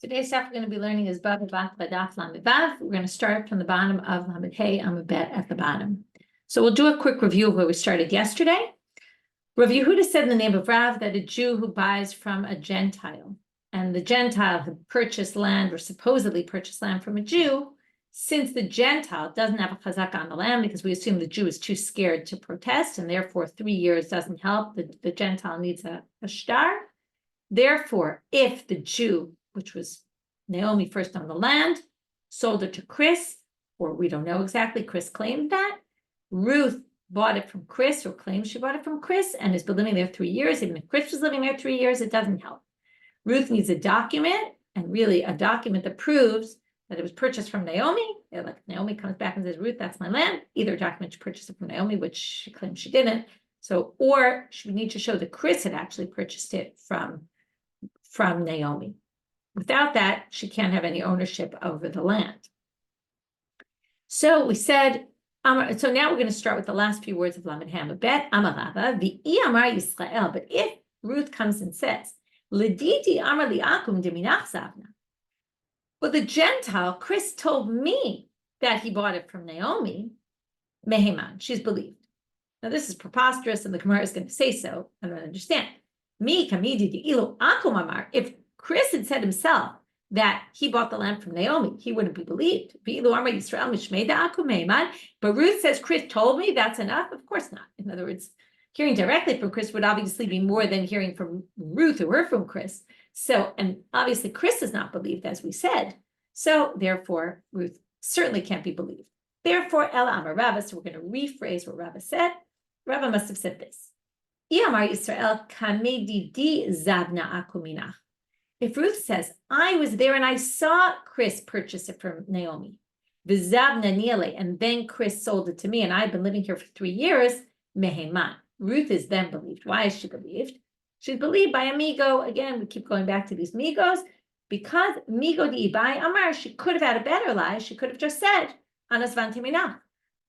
Today's stuff we're going to be learning is Bava, Batra, Daf, Lamed, Vav. We're going to start from the bottom of Lamed Hey, Amud Bet at the bottom. So we'll do a quick review of where we started yesterday. Rav Yehuda said in the name of Rav that a Jew who buys from a Gentile, and the Gentile had purchased land or supposedly purchased land from a Jew, since the Gentile doesn't have a chazaka on the land because we assume the Jew is too scared to protest, and therefore 3 years doesn't help, the Gentile needs a shtar. Therefore, if the Jew, which was Naomi first on the land, sold it to Chris, or we don't know exactly, Chris claimed that. Ruth bought it from Chris, or claims she bought it from Chris, and has been living there 3 years. Even if Chris was living there 3 years, it doesn't help. Ruth needs a document, and really a document that proves that it was purchased from Naomi. Like Naomi comes back and says, Ruth, that's my land. Either document she purchased it from Naomi, which she claims she didn't. So, or she would need to show that Chris had actually purchased it from Naomi. Without that, she can't have any ownership over the land. So we said, so now we're going to start with the last few words of Lamed Hamad Bet, Amarava, V'i Amar Yisrael. But if Ruth comes and says, Lediti Amar Liakum Deminach Zavna. Well, the Gentile, Chris told me that he bought it from Naomi, Meheman, she's believed. Now this is preposterous, and the Gemara is going to say so. I don't understand. Mi kamidi di ilu akum amar. If Chris had said himself that he bought the land from Naomi, he wouldn't be believed. But Ruth says, Chris told me, that's enough? Of course not. In other words, hearing directly from Chris would obviously be more than hearing from Ruth, who heard from Chris. So, and obviously Chris is not believed, as we said. So therefore, Ruth certainly can't be believed. Therefore, Ela Amar Rava, so we're going to rephrase what Rava said. Rava must have said this. Amar Yisrael kamedidi zavna akuminach. If Ruth says, I was there and I saw Chris purchase it from Naomi, and then Chris sold it to me, and I've been living here for 3 years, meheman. Ruth is then believed. Why is she believed? She's believed by amigo. Again, we keep going back to these migos, because migo di ibai amar, she could have had a better lie. She could have just said, Anasvan Timinah,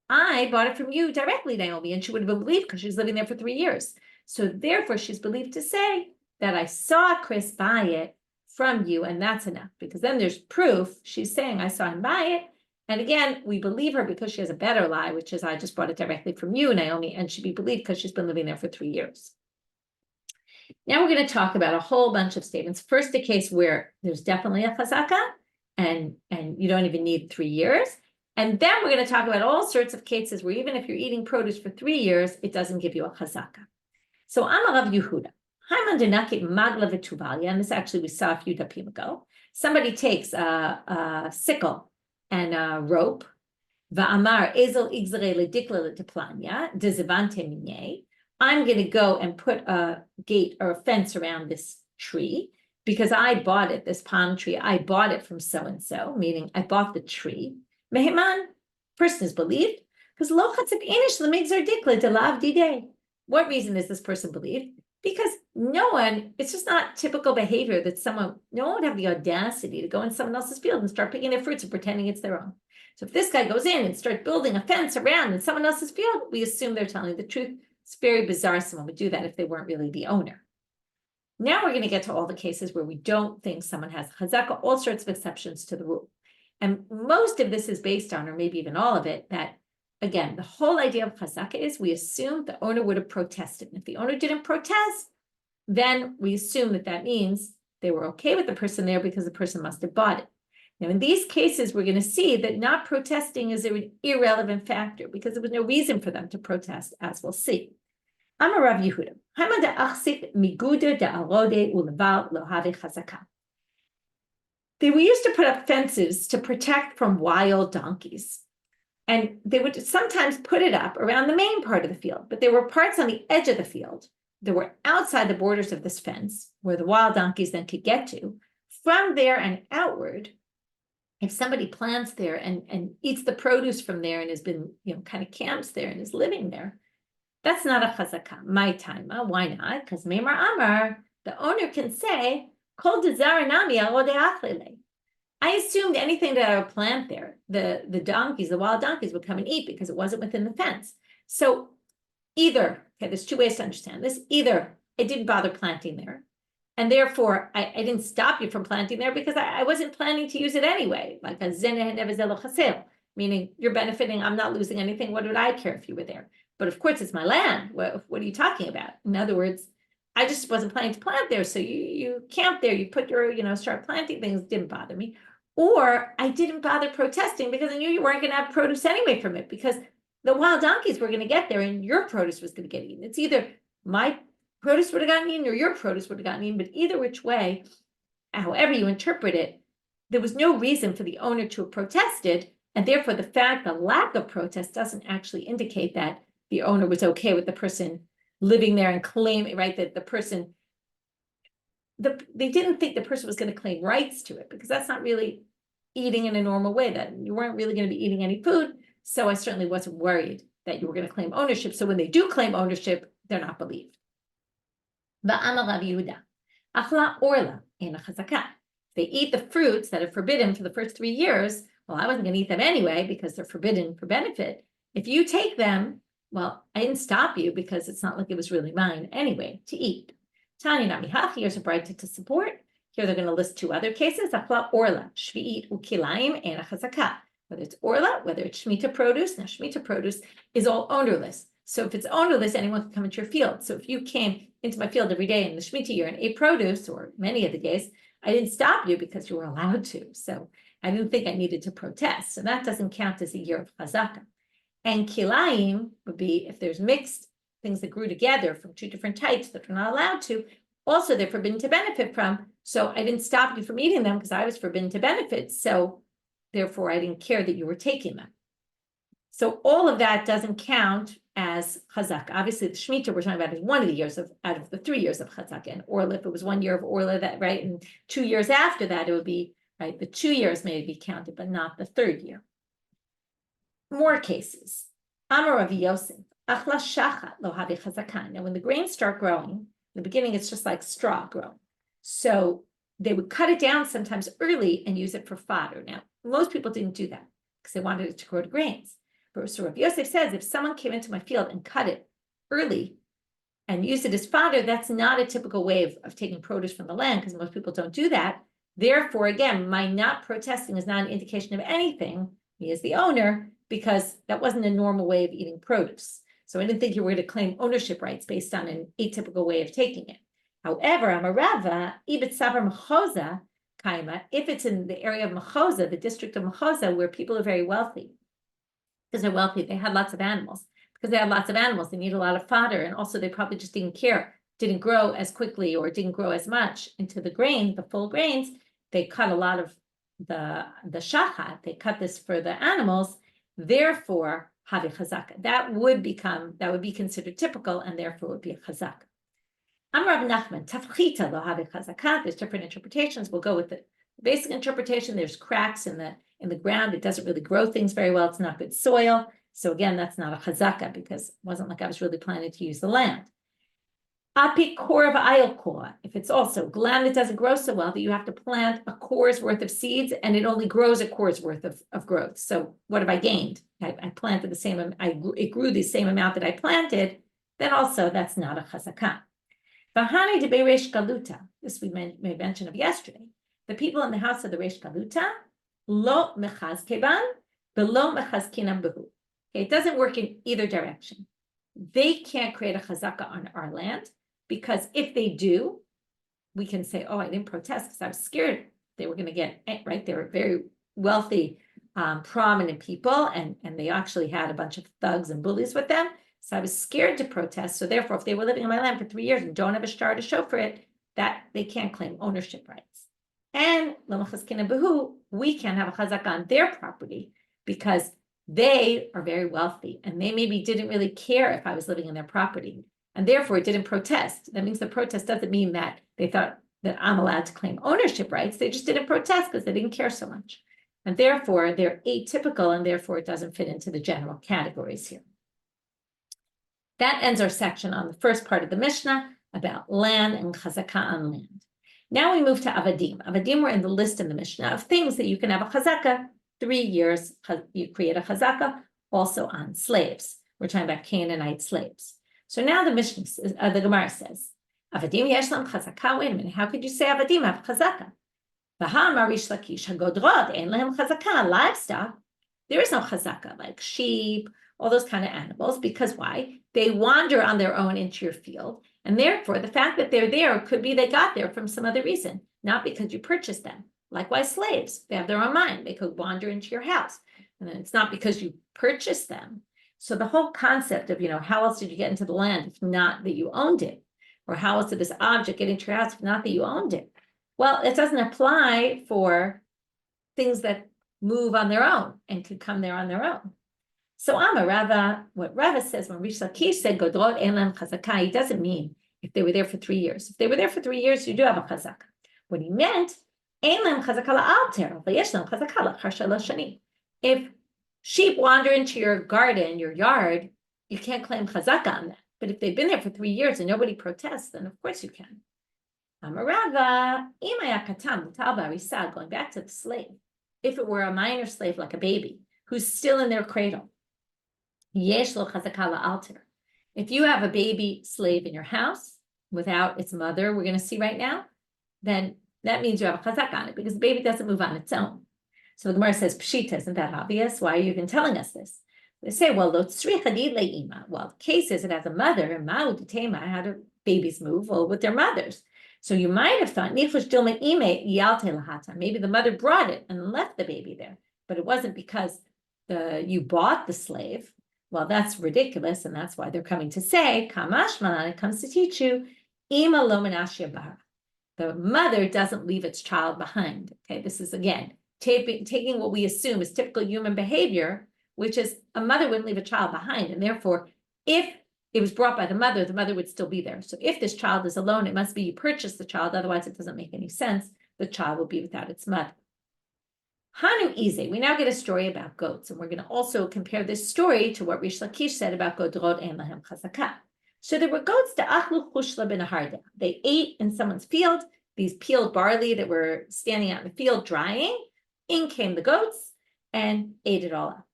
I bought it from you directly, Naomi, and she would have been believed because she's living there for 3 years. So therefore, she's believed to say that I saw Chris buy it from you, and that's enough, because then there's proof. She's saying, I saw him buy it. And again, we believe her because she has a better lie, which is, I just bought it directly from you, Naomi, and she'd be believed because she's been living there for 3 years. Now we're going to talk about a whole bunch of statements. First, a case where there's definitely a chazaka, and you don't even need 3 years. And then we're going to talk about all sorts of cases where even if you're eating produce for 3 years, it doesn't give you a chazaka. So Amar Rav Yehuda. And this actually we saw a few dapim ago. Somebody takes a sickle and a rope. I'm going to go and put a gate or a fence around this tree because I bought it, this palm tree. I bought it from so-and-so, meaning I bought the tree. Meheman, person is believed because what reason is this person believed? Because no one, it's just not typical behavior that no one would have the audacity to go in someone else's field and start picking their fruits and pretending it's their own. So if this guy goes in and starts building a fence around in someone else's field, we assume they're telling the truth. It's very bizarre someone would do that if they weren't really the owner. Now we're going to get to all the cases where we don't think someone has chazaka, all sorts of exceptions to the rule. And most of this is based on, or maybe even all of it, that again, the whole idea of chazaka is we assume the owner would have protested. And if the owner didn't protest, then we assume that means they were okay with the person there because the person must have bought it. Now, in these cases, we're going to see that not protesting is an irrelevant factor because there was no reason for them to protest, as we'll see. Amar Rav Yehuda. They used to put up fences to protect from wild donkeys. And they would sometimes put it up around the main part of the field, but there were parts on the edge of the field that were outside the borders of this fence where the wild donkeys then could get to. From there and outward, if somebody plants there and eats the produce from there and has been, kind of camps there and is living there, that's not a chazaka. My time. Why not? Because Meimar Amar, the owner can say, Kol dezaranami alodei. I assumed anything that I would plant there, the donkeys, the wild donkeys would come and eat because it wasn't within the fence. So either, okay, there's 2 ways to understand this. Either I didn't bother planting there, And therefore, I didn't stop you from planting there because I wasn't planning to use it anyway. Like a zeneh nevezelo chasel, meaning you're benefiting, I'm not losing anything. What would I care if you were there? But of course, it's my land. What are you talking about? In other words, I just wasn't planning to plant there. So you camp there, you put your, start planting things, didn't bother me. Or I didn't bother protesting because I knew you weren't going to have produce anyway from it because the wild donkeys were going to get there and your produce was going to get eaten. It's either my produce would have gotten eaten or your produce would have gotten eaten, but either which way, however you interpret it, there was no reason for the owner to have protested, and therefore the lack of protest doesn't actually indicate that the owner was okay with the person living there and claiming, right, that the person, they didn't think the person was going to claim rights to it because that's not really eating in a normal way, that you weren't really going to be eating any food, so I certainly wasn't worried that you were going to claim ownership. So when they do claim ownership, they're not believed. They eat the fruits that are forbidden for the first 3 years. Well, I wasn't going to eat them anyway because they're forbidden for benefit. If you take them, well, I didn't stop you because it's not like it was really mine anyway to eat. Tanya Namihach, here's a bright to support. Here they're going to list 2 other cases. Orla, Shvi'it Ukilaim, and a Chazakah. Whether it's Orla, whether it's Shemitah produce. Now, Shemitah produce is all ownerless. So if it's ownerless, anyone can come into your field. So if you came into my field every day in the Shemitah year and ate produce, or many of the days, I didn't stop you because you were allowed to. So I didn't think I needed to protest. So that doesn't count as a year of chazaka. And kilayim would be if there's mixed things that grew together from 2 different types that we're not allowed to. Also, they're forbidden to benefit from. So I didn't stop you from eating them because I was forbidden to benefit. So therefore, I didn't care that you were taking them. So all of that doesn't count as chazak. Obviously, the Shemitah we're talking about is one of the years out of the 3 years of chazak. And Orla, if it was 1 year of Orla, that right, and 2 years after that, it would be right. The 2 years may be counted, but not the 3rd year. More cases. Amar Rav Yosef, achla shachat lo havi chazakan. Now, when the grains start growing, in the beginning it's just like straw growing. So they would cut it down sometimes early and use it for fodder. Now, most people didn't do that because they wanted it to grow to grains. But so Rav Yosef says, if someone came into my field and cut it early and used it as fodder, that's not a typical way of taking produce from the land because most people don't do that. Therefore, again, my not protesting is not an indication of anything, me as the owner, because that wasn't a normal way of eating produce. So I didn't think you were going to claim ownership rights based on an atypical way of taking it. However, Amarava, Ibit Savar Machoza, Kaima, if it's in the area of Machoza, the district of Machoza, where people are very wealthy, because they're wealthy, they had lots of animals. Because they had lots of animals, they need a lot of fodder, and also they probably just didn't care, didn't grow as quickly or didn't grow as much into the grain, the full grains. They cut a lot of the shachat, they cut this for the animals, therefore, havi chazaka. That would be considered typical, and therefore would be a chazaka. Amar Rav Nachman, tafchita lo havi chazaka. There's different interpretations. We'll go with the basic interpretation. There's cracks in the ground. It doesn't really grow things very well. It's not good soil. So again, that's not a chazaka because it wasn't like I was really planning to use the land. Api kor of ayil kor. If it's also land that doesn't grow so well, that you have to plant a kor's worth of seeds and it only grows a kor's worth of growth. So what have I gained? I planted the same, it grew the same amount that I planted, then also that's not a chazaka. V'hani de be'resh galuta. This we made mention of yesterday. The people in the house of the resh galuta, lo mechaz keban, below mechaz kinam behu. It doesn't work in either direction. They can't create a chazaka on our land because if they do, we can say, oh, I didn't protest because I was scared they were going to get, right? They were very wealthy, prominent people, and they actually had a bunch of thugs and bullies with them. So I was scared to protest. So therefore, if they were living on my land for 3 years and don't have a shtar to show for it, that they can't claim ownership rights. And we can't have a chazaka on their property because they are very wealthy and they maybe didn't really care if I was living in their property and therefore it didn't protest. That means the protest doesn't mean that they thought that I'm allowed to claim ownership rights. They just didn't protest because they didn't care so much. And therefore they're atypical and therefore it doesn't fit into the general categories here. That ends our section on the first part of the Mishnah about land and chazaka on land. Now we move to avadim. Avadim were in the list in the Mishnah of things that you can have a chazaka. 3 years, you create a chazaka, also on slaves. We're talking about Canaanite slaves. So now the Mishnah, the Gemara says, Avadim yesh lam chazaka. Wait a minute. How could you say avadim have chazaka? V'ha'amar Rish Lakish hagodrot ein lehem chazaka. Livestock, there is no chazaka, like sheep, all those kind of animals, because why? They wander on their own into your field, and therefore the fact that they're there could be they got there from some other reason, not because you purchased them. Likewise, slaves, they have their own mind. They could wander into your house, and it's not because you purchased them. So the whole concept of, how else did you get into the land if not that you owned it? Or how else did this object get into your house if not that you owned it? Well, it doesn't apply for things that move on their own and could come there on their own. So Rava, what Rava says when Rish Lakish said Godrot ein lehem chazaka, he doesn't mean if they were there for 3 years. If they were there for 3 years, you do have a chazaka. What he meant, ein lehem chazaka la'alter, v'yesh lehem chazaka la'achar shalosh shanim. If sheep wander into your garden, your yard, you can't claim chazaka on that. But if they've been there for 3 years and nobody protests, then of course you can. Amarava, imaya katam mutal b'arisa, going back to the slave. If it were a minor slave, like a baby, who's still in their cradle, yesh lo chazaka la'alter. If you have a baby slave in your house without its mother, we're going to see right now, then that means you have a chazaka on it because the baby doesn't move on its own. So the Gemara says, Pshita, isn't that obvious? Why are you even telling us this? They say, well, the case is it has a mother, and how do babies move? Well, with their mothers. So you might have thought, maybe the mother brought it and left the baby there, but it wasn't because you bought the slave. Well, that's ridiculous, and that's why they're coming to say, Kamashmanan, it comes to teach you, Ima lo menashya bara. The mother doesn't leave its child behind. Okay, this is again taking what we assume is typical human behavior, which is a mother wouldn't leave a child behind, and therefore, if it was brought by the mother would still be there. So if this child is alone, it must be you purchased the child, otherwise it doesn't make any sense. The child will be without its mother. Hanu Ize, we now get a story about goats, and we're going to also compare this story to what Rish Lakish said about Godrot ein lehem chazaka. So there were goats to achlu chushla ben Hadran. They ate in someone's field, these peeled barley that were standing out in the field drying. In came the goats and ate it all up.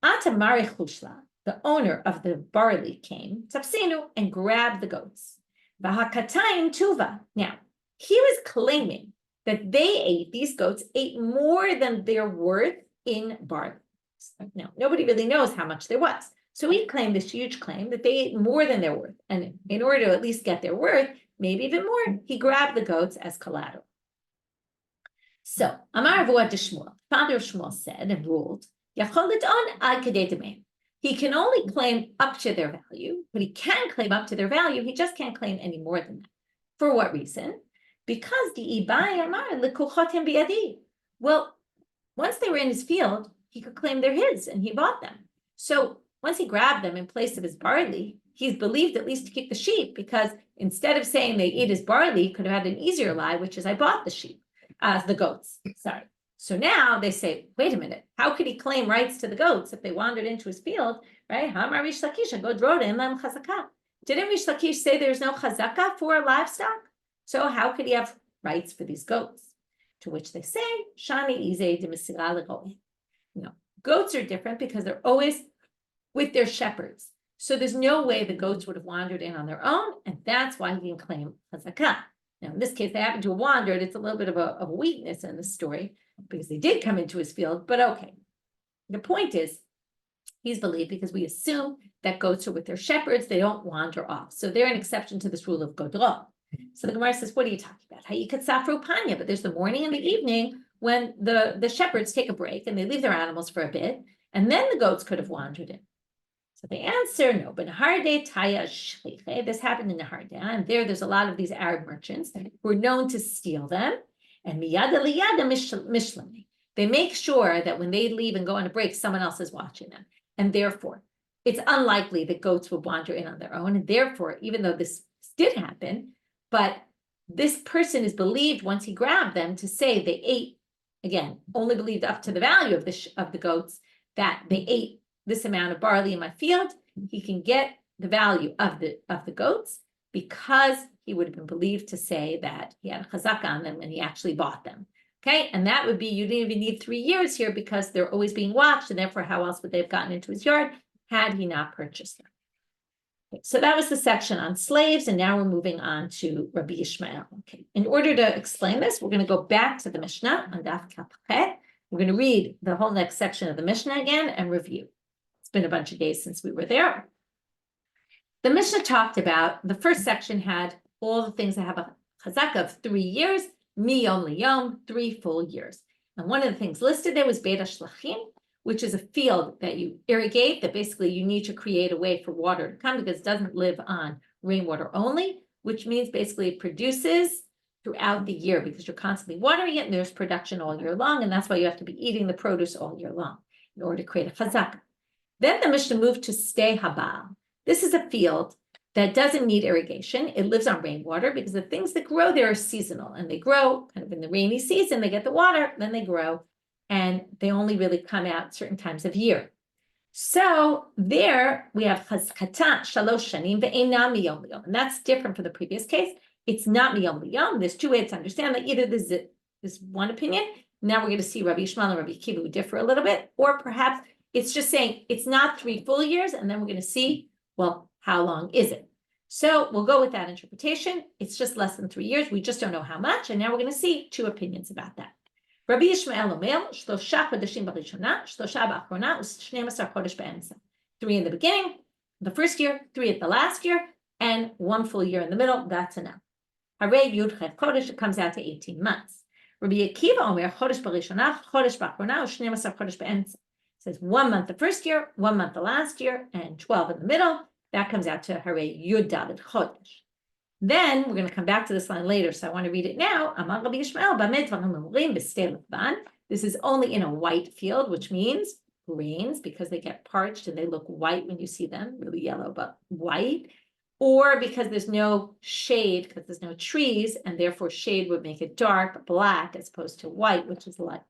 Ata mari chushla, the owner of the barley, came, tzapsinu, and grabbed the goats. V'hakatayim tuva. Now, he was claiming that these goats ate more than their worth in barley. Now, nobody really knows how much there was. So he claimed this huge claim that they ate more than their worth. And in order to at least get their worth, maybe even more, he grabbed the goats as collateral. So, Amar Avuad Shmuel, father of Shmuel, said and ruled, Yachol l'ton ad kedei demeim. He can only claim up to their value, but he can claim up to their value. He just can't claim any more than that. For what reason? Because the ibai amar lekuchotim biyadi. Well, once they were in his field, he could claim they're his, and he bought them. So once he grabbed them in place of his barley, he's believed at least to keep the sheep, because instead of saying they ate his barley, he could have had an easier lie, which is I bought the sheep, the goats. Sorry. So now they say, wait a minute, how could he claim rights to the goats if they wandered into his field, right? Didn't Rish Lakish say there's no chazaka for livestock? So how could he have rights for these goats? To which they say, Shani Ize de Mesira legoim. Goats are different because they're always with their shepherds. So there's no way the goats would have wandered in on their own, and that's why he can claim chazaka. Now, in this case, they happen to have wandered. It's a little bit of a weakness in the story because they did come into his field, but okay. The point is, he's believed because we assume that goats are with their shepherds. They don't wander off. So they're an exception to this rule of Godrot. So the Gemara says, what are you talking about? Hayikatsafru panya, but there's the morning and the evening when the shepherds take a break and they leave their animals for a bit, and then the goats could have wandered in. So the answer, no, but Naharde Taya Shliche, this happened in Naharda, and there's a lot of these Arab merchants who are known to steal them, and Miyada Liyada Mishlami. They make sure that when they leave and go on a break, someone else is watching them. And therefore, it's unlikely that goats would wander in on their own. And therefore, even though this did happen, but this person is believed once he grabbed them to say they ate, again, only believed up to the value of the goats, that they ate this amount of barley in my field. He can get the value of the goats because he would have been believed to say that he had a chazaka on them and he actually bought them. Okay, and that would be, you didn't even need 3 years here because they're always being watched, and therefore how else would they have gotten into his yard had he not purchased them? Okay, so that was the section on slaves, and now we're moving on to Rabbi Yishmael. Okay, in order to explain this, we're going to go back to the Mishnah on Daf Kafchet. We're going to read the whole next section of the Mishnah again and review. It's been a bunch of days since we were there. The Mishnah talked about, the first section had all the things that have a chazaka of 3 years, miyom liyom, 3 full years. And one of the things listed there was Beit HaShlachim, which is a field that you irrigate, that basically you need to create a way for water to come because it doesn't live on rainwater only, which means basically it produces throughout the year because you're constantly watering it and there's production all year long. And that's why you have to be eating the produce all year long in order to create a chazaka. Then the Mishnah moved to Stei Habal. This is a field that doesn't need irrigation. It lives on rainwater because the things that grow there are seasonal and they grow kind of in the rainy season, they get the water, then they grow. And they only really come out certain times of year. So there we have chazkata shalosh shanim ve'ena miyom liyom, and that's different from the previous case. It's not miyom liyom. There's 2 ways to understand that. Either this is one opinion. Now we're going to see Rabbi Yishmael and Rabbi Akiva who differ a little bit, or perhaps it's just saying it's not 3 full years, and then we're going to see, well, how long is it? So we'll go with that interpretation. It's just less than 3 years. We just don't know how much, and now we're going to see 2 opinions about that. Rabbi Yishmael Omer, 3 חודשים בראשונה, 3 באחרונה, ו12 חודש באמצע. 3 in the beginning, the first year, 3 at the last year, and 1 full year in the middle. That's enough. Harei Yud Chet Chodesh, it comes out to 18 months. Rabbi Akiva Omer, חודש בראשונה, חודש באחרונה, ו12 חודש באמצע. It says 1 month the first year, 1 month the last year, and 12 in the middle. That comes out to Harei Yud Dalet Chodesh. Then we're going to come back to this line later, so I want to read it now. Amar Rabbi Yishmael, b'amei dvarim omerim b'stei levan. This is only in a white field, which means grains, because they get parched and they look white when you see them, really yellow, but white. Or because there's no shade, because there's no trees, and therefore shade would make it dark, black, as opposed to white, which is light.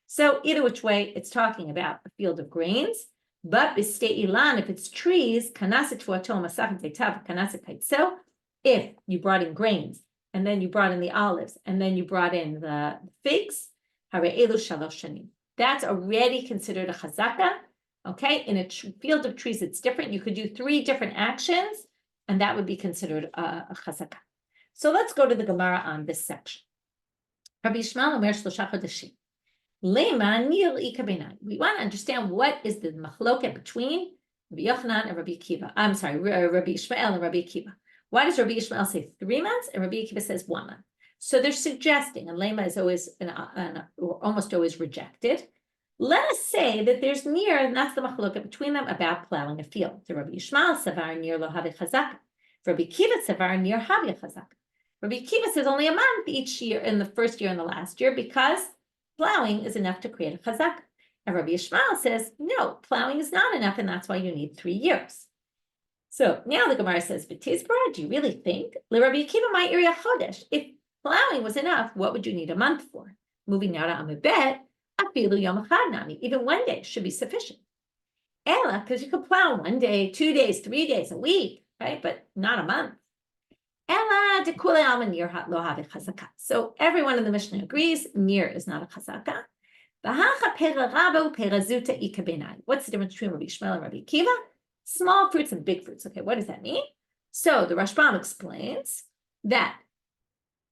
So either which way, it's talking about a field of grains. But b'stei ilan, if it's trees, kanaset tuato masachet teitav, kanaset kaitzeo. If you brought in grains, and then you brought in the olives, and then you brought in the figs, that's already considered a chazaka. Okay, in a field of trees, it's different. You could do 3 different actions, and that would be considered a chazaka. So let's go to the Gemara on this section. Rabbi Yishmael Omer 3 חודשים. Lema nir ikabenai. We want to understand what is the machloket between Rabbi Yochanan and Rabbi Akiva. I'm sorry, Rabbi Yishmael and Rabbi Akiva. Why does Rabbi Yishmael say 3 months and Rabbi Akiva says 1 month? So they're suggesting, and lema is always almost always rejected. Let us say that there's near, and that's the machloket between them about plowing a field. So Rabbi Yishmael savar near lo havi chazaka. Rabbi Akiva savar near havi chazaka. Rabbi Akiva says only a month each year in the first year and the last year because plowing is enough to create a chazaka. And Rabbi Yishmael says no, plowing is not enough, and that's why you need 3 years. So now the Gemara says, "V'tizbra, do you really think Rabbi Akiva might area chodesh? If plowing was enough, what would you need a month for?" Moving now to Amibet, afilu yom echad nami, even 1 day should be sufficient. Ela, because you could plow 1 day, 2 days, 3 days, a week, right? But not a month. Ela dekule alma nir lo havi chazaka. So everyone in the Mishnah agrees, nir is not a chazaka. V'hacha pera rabo pera zuta ikabenai. What's the difference between Rabbi Yishmael and Rabbi Akiva? Small fruits and big fruits. Okay, what does that mean? So the Rashbam explains that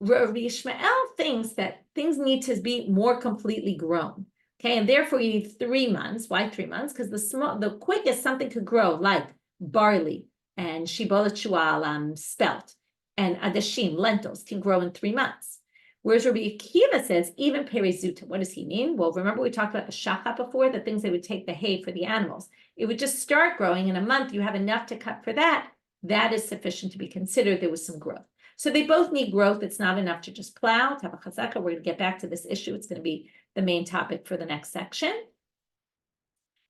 Rabbi Yishmael thinks that things need to be more completely grown. Okay, and therefore you need 3 months. Why 3 months? Because the quickest something could grow, like barley and shibolet shual, spelt, and adashim, lentils, can grow in 3 months. Whereas Rabbi Akiva says, even perezuta, what does he mean? Well, remember we talked about the shachat before, the things they would take the hay for the animals. It would just start growing in a month. You have enough to cut for that. That is sufficient to be considered there was some growth. So they both need growth. It's not enough to just plow, to have a chazaka. We're going to get back to this issue. It's going to be the main topic for the next section.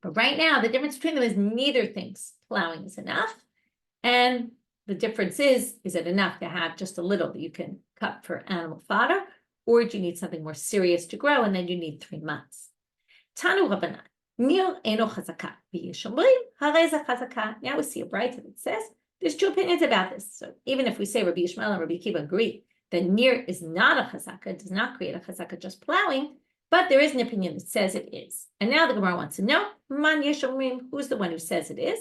But right now, the difference between them is neither thinks plowing is enough. And the difference is it enough to have just a little that you can cut for animal fodder, or do you need something more serious to grow, and then you need 3 months? Tanu Rabbanit, nir eno chazaka, v'yishomrim harei ze chazaka. Now we see a bright that says there's 2 opinions about this. So even if we say Rabbi Yishmael and Rabbi Akiva agree that nir is not a chazaka, it does not create a chazaka, just plowing, but there is an opinion that says it is. And now the Gemara wants to know, man yeshomrim, who's the one who says it is?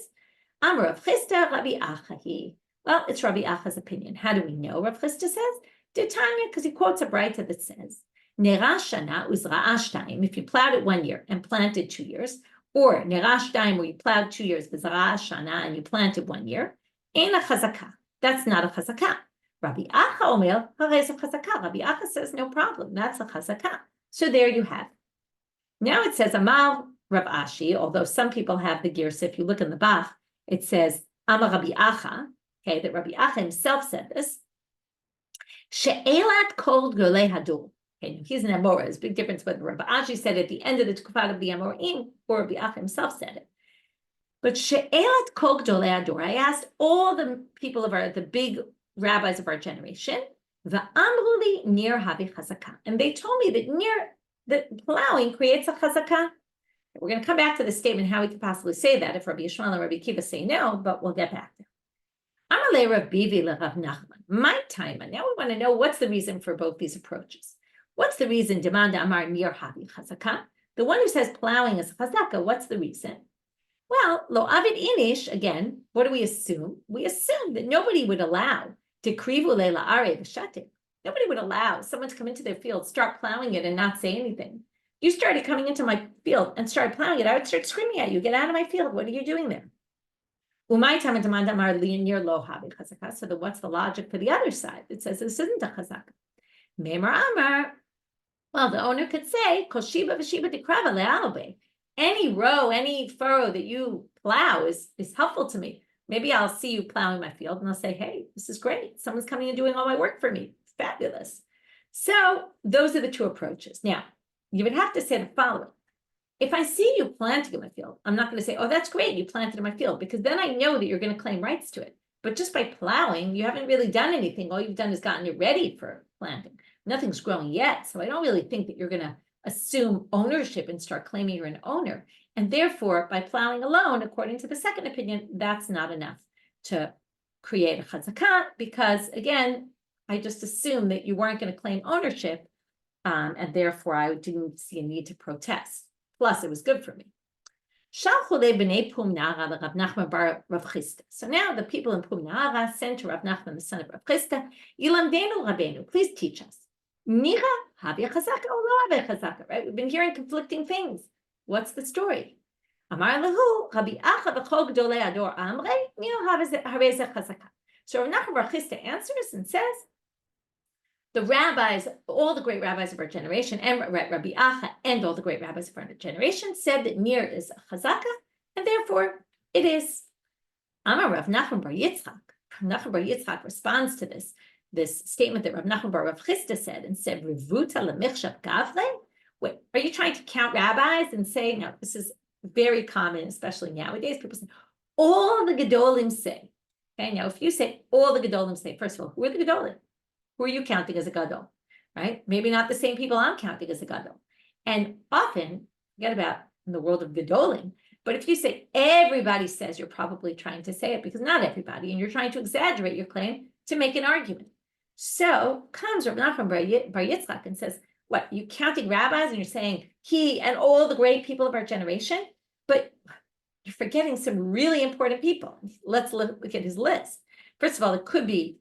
Amar Rav Chisda Rabbi Achahi. Well, it's Rabbi Acha's opinion. How do we know? Rav Chisda says, Tanya, because he quotes a Braita that says, Nerash shana uzra'ash time, if you plowed it 1 year and planted 2 years, or nerash time where you plowed 2 years, v'zra'ash shana, and you planted 1 year, ain't a chazakah. That's not a chazakah. Rabbi Acha omer, harei ze chazakah. Rabbi Acha says, no problem, that's a chazakah. So there you have it. Now it says, Amar Rav Ashi, although some people have the girsa, if you look in the Bach, it says, Amar Rabbi Acha, okay, that Rabbi Acha himself said this, She'elat kol golei hador. Okay, he's an Amora. There's a big difference whether Rabbi Ashi said it at the end of the Tukufat of the Amorim or Rabbi Acha himself said it. But She'elat kol golei hador, I asked all the people of the big rabbis of our generation, Va'amruli nir havi chazakah. And they told me that plowing creates a chazakah. We're going to come back to the statement how we could possibly say that if Rabbi Yishmael and Rabbi Akiva say no, but we'll get back there. Amalei Rav Bivi leRav Nachman. My time. Now we want to know what's the reason for both these approaches. What's the reason? Demanda Amar Nir Havi Chazakah. The one who says plowing is chazakah. What's the reason? Well, lo avid inish. Again, what do we assume? We assume that nobody would allow to krivu leila are v'shatik. Nobody would allow someone to come into their field, start plowing it, and not say anything. You started coming into my field and started plowing it, I would start screaming at you, get out of my field. What are you doing there? So what's the logic for the other side? It says this isn't a chazakah. Well, the owner could say, any row, any furrow that you plow is helpful to me. Maybe I'll see you plowing my field and I'll say, hey, this is great. Someone's coming and doing all my work for me. Fabulous. So those are the two approaches. Now, you would have to say the following. If I see you planting in my field, I'm not going to say, oh, that's great, you planted in my field, because then I know that you're going to claim rights to it. But just by plowing, you haven't really done anything. All you've done is gotten it ready for planting. Nothing's growing yet. So I don't really think that you're going to assume ownership and start claiming you're an owner. And therefore, by plowing alone, according to the second opinion, that's not enough to create a chazakah, because again, I just assumed that you weren't going to claim ownership, and therefore I didn't see a need to protest. Plus, it was good for me. So now the people in Pum Nahara sent to Rav Nachman, the son of Rav Chisda, Yilamdenu Rabbeinu, please teach us. Nira havi chazaka or lo havi chazaka, right? We've been hearing conflicting things. What's the story? Amar lehu Rabbi Acha v'chol gdolei ador amrei nira harei ze chazaka. So Rav Nachman Bar Chisda answers and says, the rabbis, all the great rabbis of our generation, and Rabbi Acha, and all the great rabbis of our generation said that Nir is a chazaka, and therefore it is. Amar Rav Nachman Bar Yitzchak. Rav Nachman Bar Yitzchak responds to this statement that Rav Nachman Bar Rav Chisda said and said, Revuta lemichshav gavle? Wait, are you trying to count rabbis and say, no, this is very common, especially nowadays, people say, all the Gedolim say. Okay, now if you say all the Gedolim say, first of all, who are the Gedolim? Who are you counting as a gadol, right? Maybe not the same people I'm counting as a gadol. And often, forget about in the world of gadolim, but if you say everybody says, you're probably trying to say it because not everybody, and you're trying to exaggerate your claim to make an argument. So comes Rav Nachman Bar Yitzchak and says, what, you counting rabbis and you're saying he and all the great people of our generation, but you're forgetting some really important people. Let's look at his list. First of all, it could be,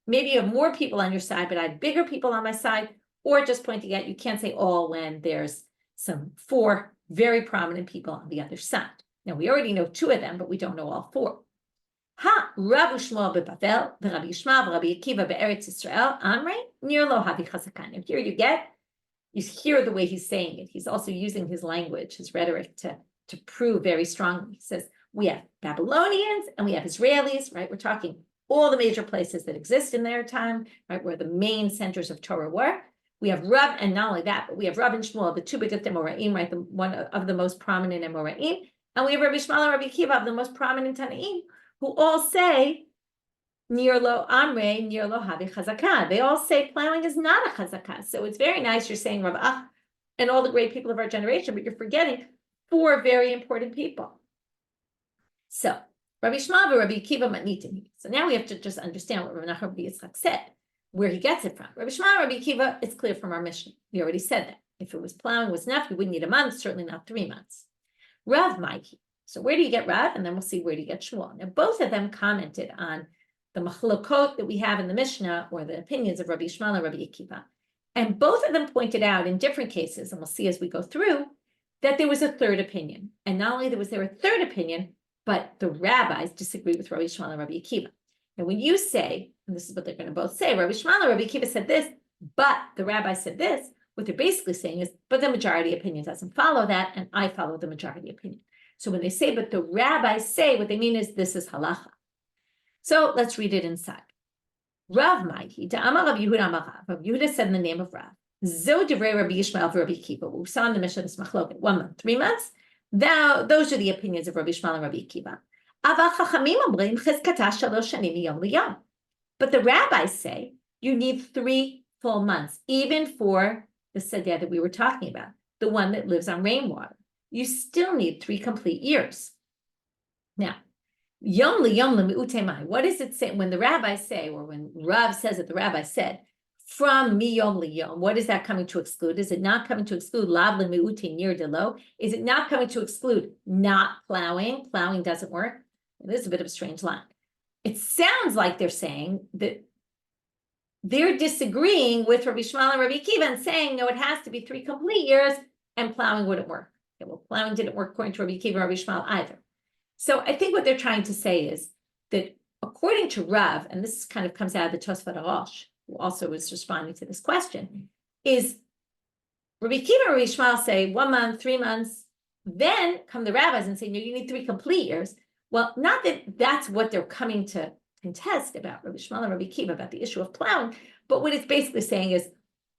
maybe you have more people on your side, but I had bigger people on my side, or just pointing out, you can't say all when there's some 4 very prominent people on the other side. Now, we already know 2 of them, but we don't know all 4. Rabbi Shmuel beBavel, Rabbi Yishmael, Rabbi Akiva beEretz Yisrael, Amrei, Nir lo havi chazakah. And here you hear the way he's saying it. He's also using his language, his rhetoric to prove very strongly. He says, we have Babylonians and we have Israelis, right? We're talking all the major places that exist in their time, right, where the main centers of Torah were. We have Rav, and not only that, but we have Rav and Shmuel, the 2 biggest Amoraim, right, one of the most prominent Amoraim, and we have Rabbi Yishmael and Rabbi Akiva, the most prominent Tanaim, who all say, Nir lo amre, nir lo havi chazakah. They all say plowing is not a chazakah. So it's very nice you're saying Rav Ach and all the great people of our generation, but you're forgetting 4 very important people. So, Rabbi Yishmael and Rabbi Akiva matnitin. So now we have to just understand what Rabbi Nachman Bar Yitzchak said, where he gets it from. Rabbi Yishmael and Rabbi Akiva, it's clear from our Mishnah. We already said that. If it was plowing was enough, you wouldn't need a month, certainly not 3 months. Rav Maiki. So where do you get Rav? And then we'll see where do you get Shmuel. Now, both of them commented on the machlokot that we have in the Mishnah, or the opinions of Rabbi Yishmael and Rabbi Akiva. And both of them pointed out in different cases, and we'll see as we go through, that there was a third opinion. And not only was there a third opinion, but the rabbis disagree with Rabbi Yishmael and Rabbi Akiva. And when you say, and this is what they're going to both say, Rabbi Yishmael and Rabbi Akiva said this, but the rabbi said this, what they're basically saying is, but the majority opinion doesn't follow that, and I follow the majority opinion. So when they say, but the rabbis say, what they mean is this is halacha. So let's read it inside. Rav Maihi, Da'amar Rav Yehuda Amar Rav. Rav Yehuda said in the name of Rav, Zo divrei Rabbi Yishmael Rabbi Akiva. We saw in the Mishnah this machloket, 1 month, 3 months. Those are the opinions of Rabbi Yishmael and Rabbi Akiva. Aval chachamim omrim chizkata shalosh shanim miyom liyom. But the rabbis say you need 3 full months, even for the sedeh that we were talking about, the one that lives on rainwater. You still need 3 complete years. Now, yom liyom lemi'ute mai. What does it say when the rabbis say, or when Rav says that the rabbi said, from miyom liyom, what is that coming to exclude? Is it not coming to exclude lav lemi'ute nir delo? Is it not coming to exclude not plowing? Plowing doesn't work. This is a bit of a strange line. It sounds like they're saying that they're disagreeing with Rabbi Yishmael and Rabbi Akiva and saying, no, it has to be 3 complete years and plowing wouldn't work. Okay, well, plowing didn't work according to Rabbi Akiva and Rabbi Yishmael either. So I think what they're trying to say is that according to Rav, and this kind of comes out of the Tosfot HaRosh, who also was responding to this question, is Rabbi Akiva and Rabbi Yishmael say 1 month, 3 months, then come the rabbis and say, no, you need 3 complete years. Well, not that that's what they're coming to contest about Rabbi Yishmael and Rabbi Akiva about the issue of plowing, but what it's basically saying is,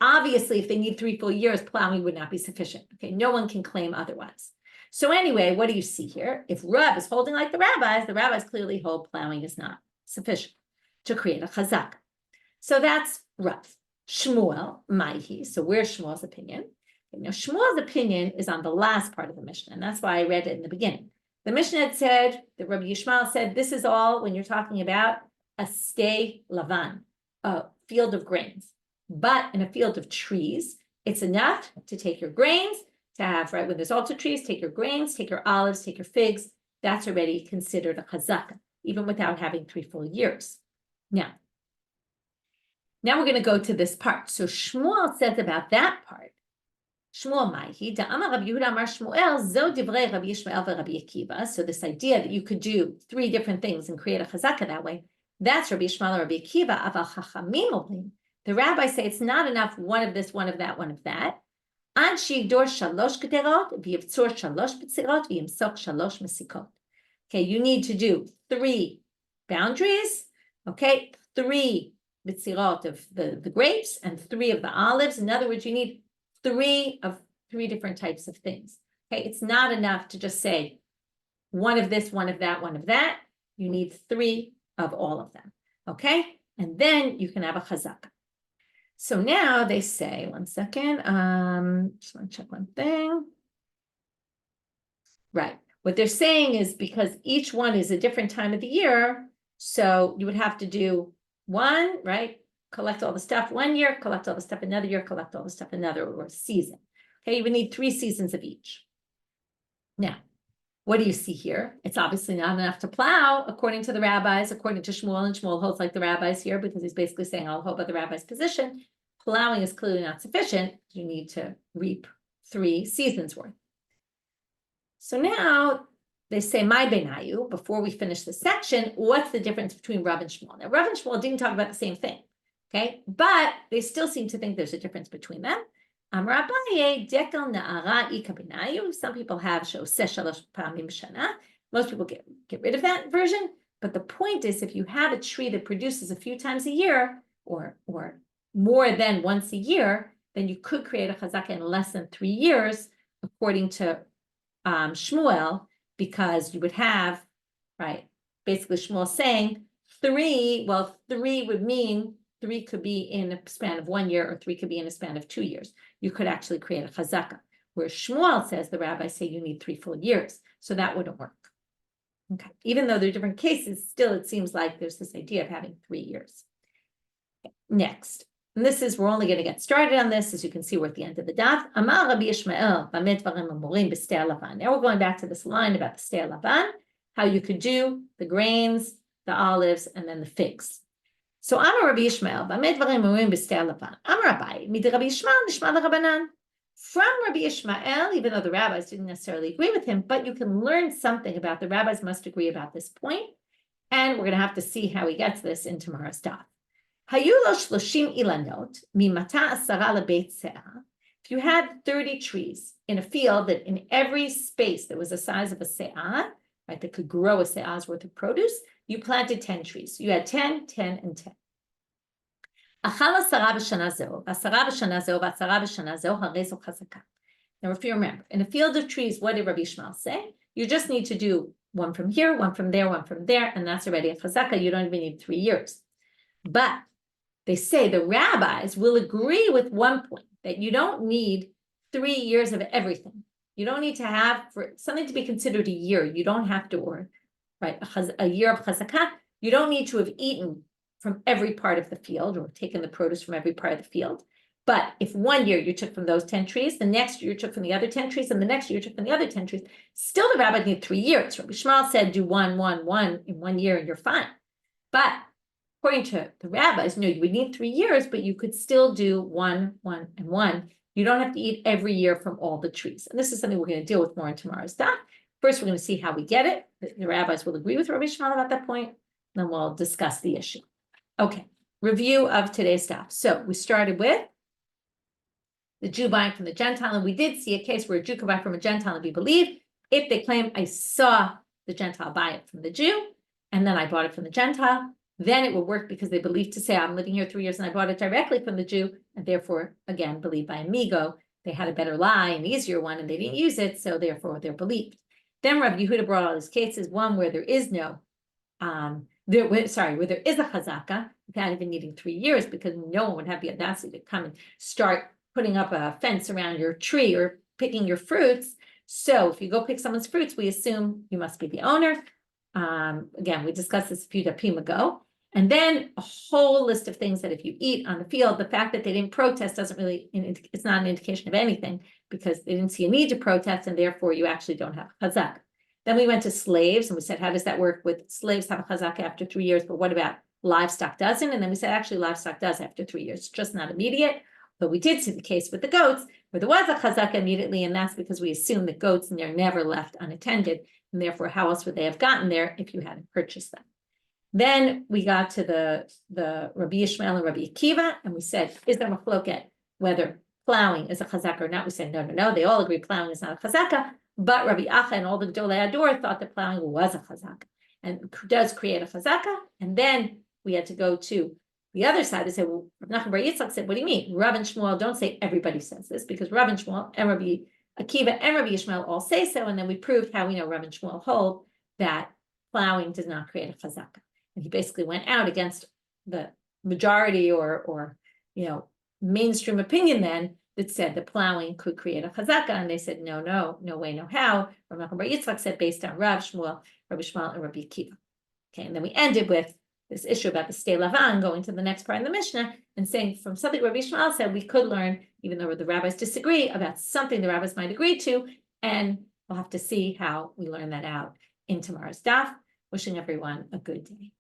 obviously, if they need 3 full years, plowing would not be sufficient. Okay, no one can claim otherwise. So anyway, what do you see here? If Rav is holding like the rabbis clearly hold plowing is not sufficient to create a chazaka. So that's Rav. Shmuel, Maihi. So where's Shmuel's opinion? Okay, now Shmuel's opinion is on the last part of the Mishnah, and that's why I read it in the beginning. The Mishnah had said, that Rabbi Yishmael said, this is all when you're talking about a stay lavan, a field of grains. But in a field of trees, it's enough to take your grains, to have, right, when there's also trees, take your grains, take your olives, take your figs. That's already considered a chazaka, even without having 3 full years. Now we're going to go to this part. So Shmuel says about that part, Shmuel Maihi, Da'amar Rabbi Yehuda Amar Shmuel, Zo divrei Rabbi Yishmael veRabbi Akiva. So this idea that you could do 3 different things and create a chazaka that way, that's Rabbi Yishmael and Rabbi Akiva. Aval chachamim omrim. The rabbis say it's not enough, one of this, one of that, one of that. Ad sheyigdor shalosh gederot, v'yivtzor shalosh b'tzirot, v'yimsok shalosh mesikot. Okay, you need to do 3 boundaries, okay, 3 b'tzirot of the grapes and 3 of the olives. In other words, you need 3 of 3 different types of things. Okay, it's not enough to just say one of this, one of that, one of that. You need 3 of all of them. Okay, and then you can have a chazaka. So now they say, 1 second, just want to check one thing. Right, what they're saying is because each one is a different time of the year, so you would have to do 1, right? Collect all the stuff 1 year, collect all the stuff another year, collect all the stuff another or season. Okay, you would need 3 seasons of each. Now, what do you see here? It's obviously not enough to plow, according to the rabbis, according to Shmuel, and Shmuel holds like the rabbis here because he's basically saying, I'll hold by the rabbi's position. Plowing is clearly not sufficient. You need to reap 3 seasons worth. So now they say, my benayu, before we finish this section, what's the difference between Rav and Shmuel? Now, Rav and Shmuel didn't talk about the same thing, okay? But they still seem to think there's a difference between them. Amar Abaye, dekel na'ara ika benayu. Some people have she'oseh shalosh pa'amim b'shana. Most people get rid of that version. But the point is, if you have a tree that produces a few times a year, or more than once a year, then you could create a chazaka in less than 3 years, according to Shmuel, because you would have, right, basically Shmuel saying 3, well, 3 would mean 3 could be in a span of 1 year, or 3 could be in a span of 2 years. You could actually create a chazaka, where Shmuel says the rabbis say you need 3 full years, so that wouldn't work. Okay, even though they're different cases, still it seems like there's this idea of having 3 years. Okay. Next, And this is, we're only going to get started on this. As you can see, we're at the end of the daf. Amar Rabbi Yishmael, Bameh Dvarim Amurim B'Stei Lavan. Now we're going back to this line about the Stei Lavan, how you could do the grains, the olives, and then the figs. So Amar Rabbi Yishmael, Bameh Dvarim Amurim B'Stei Lavan. Amar Abai, Mid Rabbi Yishmael Nishma L'Rabbanan. From Rabbi Yishmael, even though the rabbis didn't necessarily agree with him, but you can learn something about the rabbis must agree about this point, and we're going to have to see how he gets this in tomorrow's daf. If you had 30 trees in a field that in every space there was the size of a se'ah, right, that could grow a se'ah's worth of produce, you planted 10 trees. So you had 10, 10, and 10. Now, if you remember, in a field of trees, what did Rabbi Yishmael say? You just need to do one from here, one from there, one from there, and that's already a chazaka. You don't even need 3 years. But they say the rabbis will agree with one point, that you don't need 3 years of everything. You don't need to have, for something to be considered a year, you don't have to, or right, a year of chazakah, you don't need to have eaten from every part of the field or taken the produce from every part of the field. But if 1 year you took from those 10 trees, the next year you took from the other 10 trees, and the next year you took from the other 10 trees, still the rabbi need 3 years. Rabbi Yishmael said, do one in 1 year and you're fine. But according to the rabbis, no, you would need 3 years, but you could still do one, and one. You don't have to eat every year from all the trees. And this is something we're going to deal with more in tomorrow's daf. First, we're going to see how we get it. The rabbis will agree with Rabbi Yishmael about that point. Then we'll discuss the issue. Okay, review of today's daf. So we started with the Jew buying from the Gentile, and we did see a case where a Jew could buy from a Gentile and be believed if they claim, I saw the Gentile buy it from the Jew, and then I bought it from the Gentile. Then it would work because they believed to say, I'm living here 3 years and I bought it directly from the Jew, and therefore, again, believed by amigo. They had a better lie, an easier one, and they didn't use it, so therefore they're believed. Then Rabbi Yehuda brought all these cases, one where there is no, where there is a chazaka, without even needing 3 years, because no one would have the audacity to come and start putting up a fence around your tree or picking your fruits. So if you go pick someone's fruits, we assume you must be the owner. Again, we discussed this a few dapim ago. And then a whole list of things that if you eat on the field, the fact that they didn't protest doesn't really, it's not an indication of anything because they didn't see a need to protest and therefore you actually don't have a chazak. Then we went to slaves and we said, how does that work with slaves have a chazak after 3 years, but what about livestock doesn't? And then we said, actually livestock does after 3 years, just not immediate. But we did see the case with the goats where there was a chazaka immediately, and that's because we assume that goats and they're never left unattended, and therefore how else would they have gotten there if you hadn't purchased them? Then we got to the Rabbi Yishmael and Rabbi Akiva, and we said, is there a machloket whether plowing is a chazaka or not? We said, no, they all agree plowing is not a chazaka, but Rabbi Acha and all the Gedolei Hador thought that plowing was a chazaka and does create a chazaka. And then we had to go to the other side. They said, well, Nachman Bar Yitzchak said, what do you mean? Rav and Shmuel don't say everybody says this, because Rav and Shmuel and Rabbi Akiva and Rabbi Yishmael all say so, and then we proved how we know Rav and Shmuel hold that plowing does not create a chazaka. And he basically went out against the majority or mainstream opinion then that said that plowing could create a chazaka, and they said no way, no how. Rav Nachman Bar Yitzchak said based on Rav Shmuel, Rabbi Shmuel, and Rabbi Akiva. Okay, and then we ended with this issue about the Stei Lavan, going to the next part in the Mishnah and saying from something Rabbi Yishmael said we could learn, even though the rabbis disagree, about something the rabbis might agree to, and we'll have to see how we learn that out in tomorrow's daf. Wishing everyone a good day.